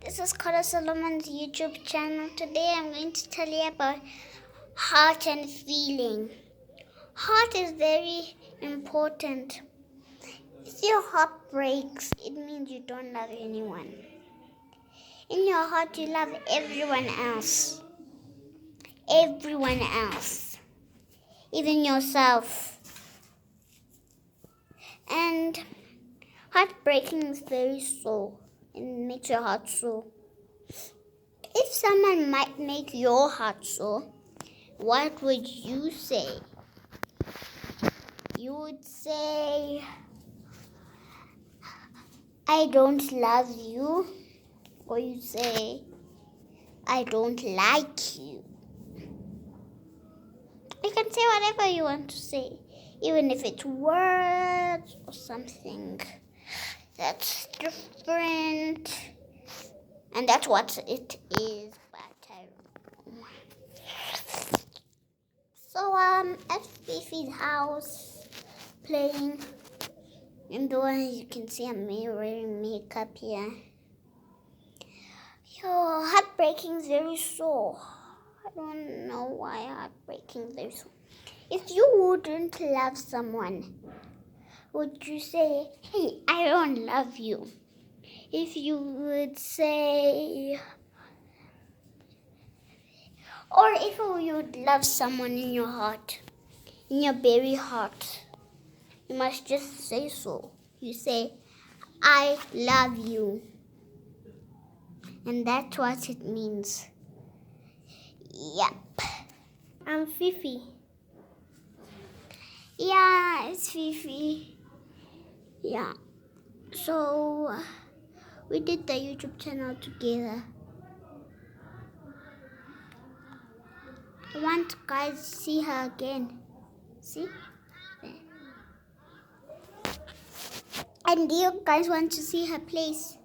This is Kholo Solomon's YouTube channel. Today I'm going to tell you about heart and feeling. Heart is very important. If your heart breaks, it means you don't love anyone. In your heart, you love everyone else. Everyone else. Even yourself. And heartbreaking is very sore. It makes your heart sore. If someone might make your heart sore, what would you say? You would say, I don't love you. Or you say, I don't like you. You can say whatever you want to say, even if it's words or something that's different. And that's what it is, but I don't know. So, at Fifi's house, playing. In the one you can see I'm wearing makeup here. Your heartbreaking is very sore. I don't know why heartbreaking is very sore. If you wouldn't love someone, would you say, hey, I don't love you? If you would say, or if you would love someone in your heart, in your very heart, you must just say so. You say, I love you. And that's what it means. Yep. I'm Fifi. Yeah, it's Fifi. Yeah. So, we did the YouTube channel together. I want guys to see her again. See? There. And do you guys want to see her place?